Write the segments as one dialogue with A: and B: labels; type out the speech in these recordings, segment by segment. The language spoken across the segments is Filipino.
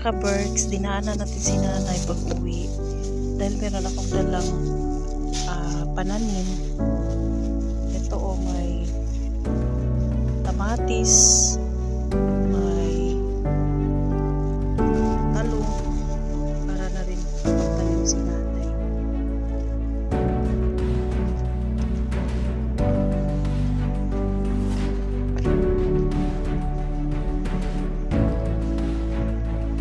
A: mga ka-Berks, dinaanan natin si nanay pag-uwi dahil meron akong dalang pananim. Ito may kamatis, may talong para na rin pagtanim si nanay.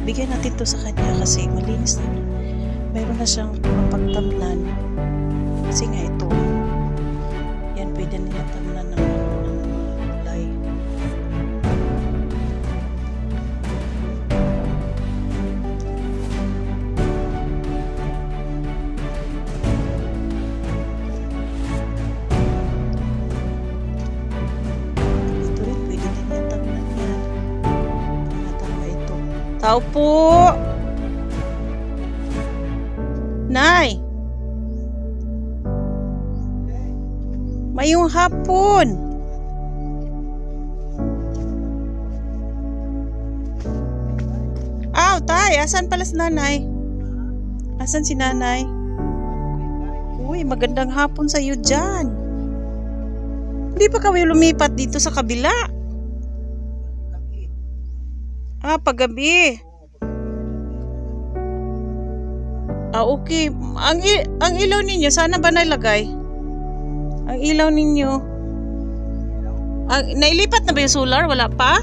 A: Bigyan natin to sa kanya kasi malinis na. Mayroon na siyang mapagtamnan. Kasi nga ito, yan pwede niya tamnan ng gulay. Ito rin pwede din niya tamnan yan. Tama ito. Tao po! Nay! Mayong hapon! Aw, tay! Asan pala si nanay? Asan si nanay? Uy, magandang hapon sa iyo dyan. Hindi pa kami lumipat dito sa kabila? Paggabi. Okay. Ang ilaw ninyo, sana ba nailagay? Ang ilaw ninyo. Nailipat na ba yung solar? Wala pa?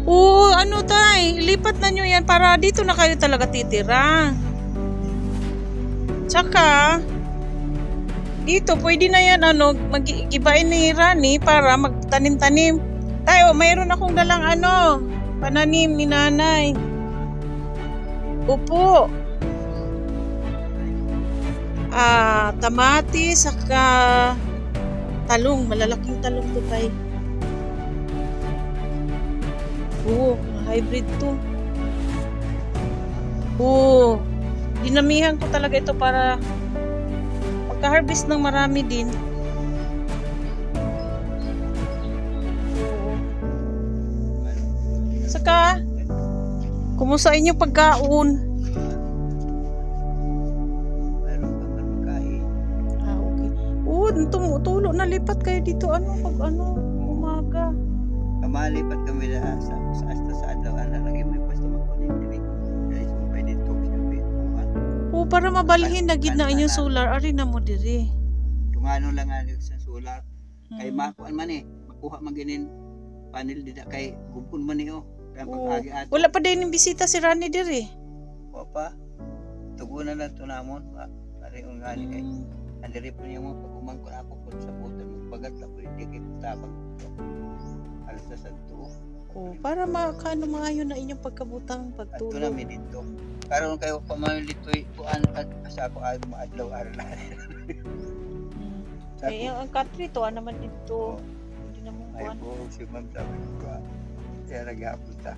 A: Oo, ano tay? Ilipat na nyo yan para dito na kayo talaga titira. Tsaka, dito, pwede na yan, mag-ibain ni Rani para magtanim-tanim. Tayo, mayroon akong dalang pananim ni nanay. Upo. Tamatis, saka talong. Malalaking talong to tayo. Hybrid to. Dinamihan ko talaga ito para harvest ng marami din. Saka, kumusta inyong pagkaon? Okay. Tumutulo na lipat kayo dito. Umaga.
B: Kamalipat kami na sa adlaw lagi may pwesto magkunin diri. Guys, may dito
A: para mabalhin na gid na inyong solar ari na mo diri.
B: Tungano lang ani sa solar. Kay makuan man makuha man ginin panel dida kay gubon man kay pag-agi ato.
A: Wala pa din bisita si Rani diri.
B: Wa pa. Tugunan lang to namon. Ari ang gani kay andiri po niya mo pag umangkon ako pud sa button magbagat la pud di kay tabang. Alas sa santo.
A: Para makaano maayo na inyong pagkabutang pagtulog.
B: Ato na mi dito. Karon kayo pamamili ditoy kuan asa ko ay maadlaw aral.
A: Kaya ang country to naman dito. Hindi na mo kuan.
B: Ay po si ma'am sabi ko. Kaya nag-aapon ta.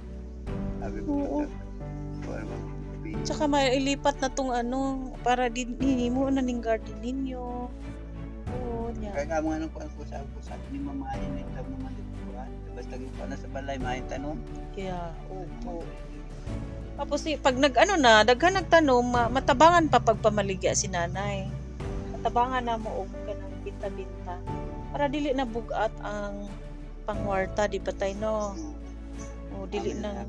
B: Sabi ko.
A: Tsaka mailipat na tong para dinhi mo na ning garden ninyo.
B: Kaya nga mga kuan ko sa ni mamahin ni tam naman dito kuan. Basta gi pa na sa balay mahin tanom.
A: Kaya opo. Tapos pag daghan nagtanom, matabangan pa pagpamaligya si nanay. Matabangan na mo og kanang binta-binta. Para dili na bugat ang pangwarta di patay no. Dili na.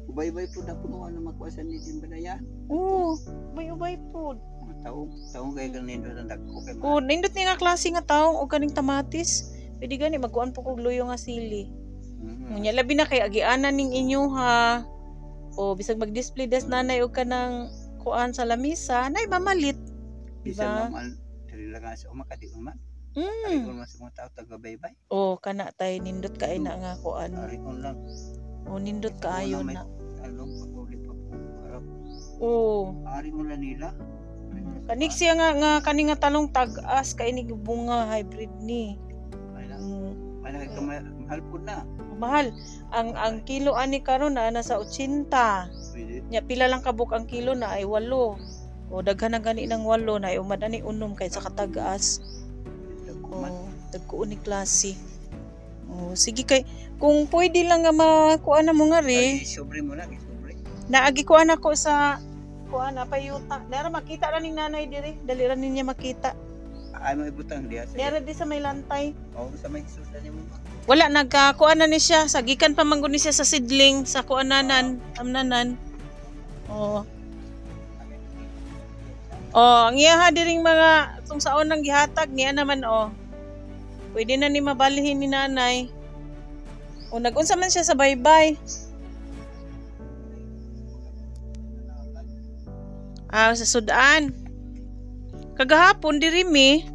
B: Ubay-ubay po na punuan na magkuasan ni Timbadayan.
A: Ubay-ubay po.
B: Taong kay ganin do nang dagko kay.
A: Nindot ni nga klase nga taong og kaning tamatis. Pwede gani magkuan po kog luyo nga sili. Nya labi na kay agianan ning inyo ha. Bisag mag-display des nanay og kanang kuan sa lamisa, nay mamalit.
B: Diba? Dili lang sa umakadiun man. Kung mas mga tao taga-baybay.
A: Kana tay nindot kay na nga kuan.
B: Arikon lang.
A: Nindot kaayo na.
B: Paguli pa po. Ari mo lang nila.
A: Kanik siya nga kani nga talong tag-as kay ni bunga hybrid ni.
B: Malaki ka mahal po na.
A: Mahal. Ang kilo ani karon na nasa 80.
B: Pwede.
A: Nya pila lang kabuk ang kilo na ay 8. O daghan na gani ng 8 na umad ani unom kay sa katagaas. O dagko ni klase. O sige kay kung pwede lang nga makuha na mo nga ri.
B: Sobre mo na, sobre.
A: Naagi kuha na ko sa kuha na payuta. Dara makita ra ning nanay diri, dali ra niya makita.
B: Ay mo ibutang diha.
A: Dara di sa may lantay.
B: Oh, sa may susan mo.
A: Wala nagkakuha na ni siya, sagikan pa man gud ni siya sa sidling sa kuananan, amnanan. Oh. Oh, ang iyaha diring mga tong saon nang gihatag niya naman oh. Pwede na ni mabalhin ni nanay. O nag-unsa man siya sa baybay. Ah, sa Sudan. Kagahapon diri mi.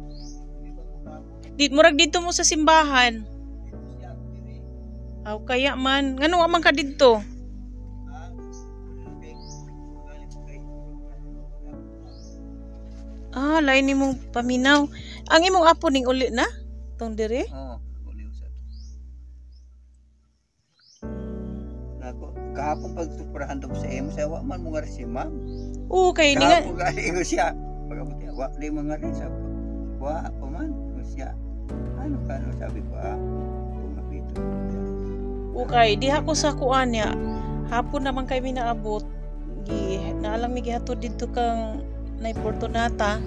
A: Murag dito mo sa simbahan. Aw kaya man, ngano wa man ka didto? Ah, lain nimong paminaw. Ang imong apo ning uli na? Tong diri?
B: Oo, uli usap. Nako, kahapon pag superahan daw sa imo sa wa man mo nga si ma'am.
A: Oo, kay ni nga.
B: Kahapon gali ko siya. Pagabuti, wa di mga rin sabi ko. Wa pa man ko siya. Ano sabi ko kumapito.
A: Okay, diha ko sa kuan niya. Hapon naman kay mi naabot. Naalang mi gihatod didto kang Nay Fortunata.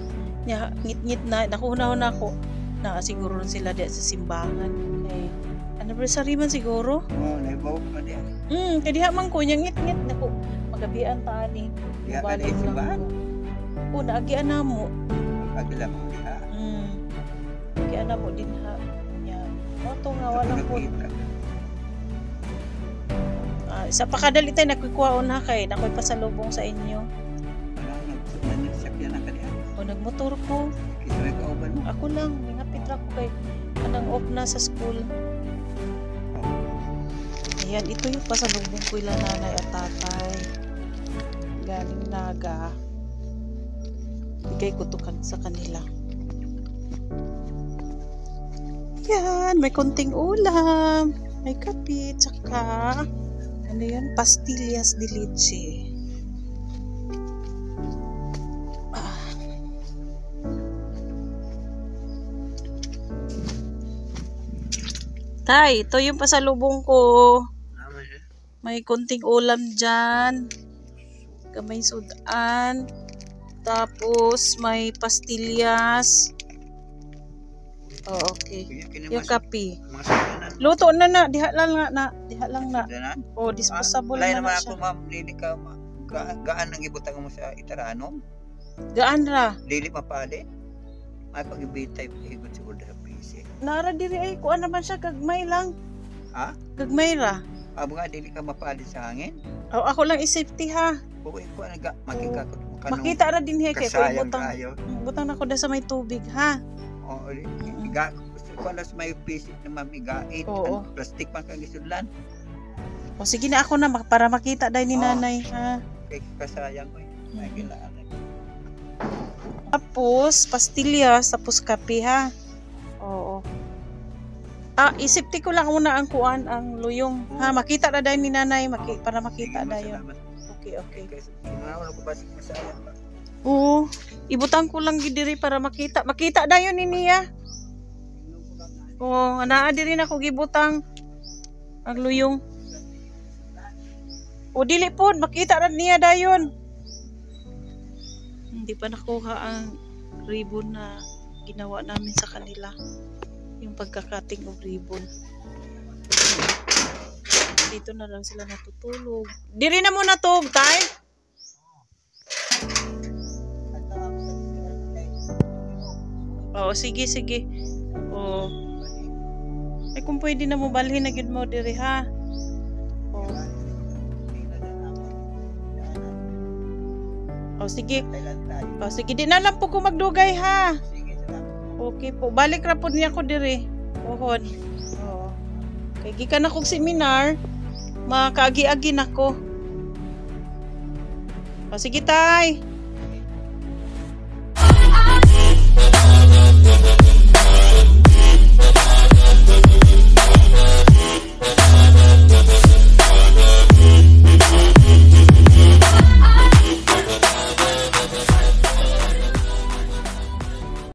A: Nya ngit-ngit na nakuhunahon ako. Na siguro sila diha sa simbahan. Kay anniversary man siguro.
B: Oo, naibaw pa diha.
A: Kay diha man ko nya ngit-ngit nako. Magabian ta ani.
B: Diha ka di simbahan.
A: Oo, naagian na mo.
B: Agila mo diha.
A: Naagian na mo din ha. Nya moto nga walang po. Sa pakadali tayo nakukuhaon ha kay nakoy pasalubong sa inyo.
B: Nagsakyan na ka diha.
A: O nagmotor ko.
B: Kisay ka uban mo.
A: Ako lang, ngapit ra ko kay anang off na sa school. Ayan, ito yung pasalubong ko ila nanay at tatay. Galing Naga. Bigay ko to sa kanila. Yan, may konting ulam. May kape, tsaka ano yan? Pastillas de leche. Tay, ito yung pasalubong ko. May konting ulam dyan. May sudan. Tapos may pastillas. Oh, okay. Yung kape. Luto na. Diha lang na. Oh, disposable
B: Lain
A: na
B: naman
A: siya.
B: ako ma'am, dili ka gaan ang ibutang mo sa itaranom.
A: Gaan ra.
B: Dili mapalin. May pag-ibitay higot siguro sa PC.
A: Nara diri ay kuan naman siya gagmay lang.
B: Ha?
A: Gagmay ra.
B: Abo nga dili ka mapalin sa hangin.
A: Oh, ako lang i-safety ha.
B: Kuwi ko naga makikakot mo kanong
A: Makita ra din he kay ko
B: kasayang
A: butang.
B: kayo.
A: Butang na ko da sa may tubig ha.
B: Oo, iga ko na sa may PC na mamigain.
A: Oo.
B: Plastic man kang gisudlan.
A: O sige na ako na para makita dai ni nanay ha.
B: Kay kasayang ko. May gilaan.
A: Tapos pastillas, tapos kape ha. Oo. Isipti ko lang una ang kuan, ang luyong. Ha, makita na dahil ni nanay, para makita dahil. Okay.
B: Kinawala ko basig masayang ba?
A: Oo. Ibutang ko lang gidiri para makita. Makita dahil ni niya. Oo, naa diri na ko gibutang ang luyong. O dili pod, makita ra niya dayon. Hindi pa nakuha ang ribbon na ginawa namin sa kanila. Yung pagkakating of ribbon. Dito na lang sila natutulog. Diri na muna to, tay. Oo, sige. Oo. Ay kung pwede na mo balhin na gyud mo diri ha. Oo. O sige. O sige, di na lang po ko magdugay ha. Okay po. Balik ra po niya ko diri. Pohon. Oo. Kay gikan akong seminar, makaagi-agi nako. O sige tay.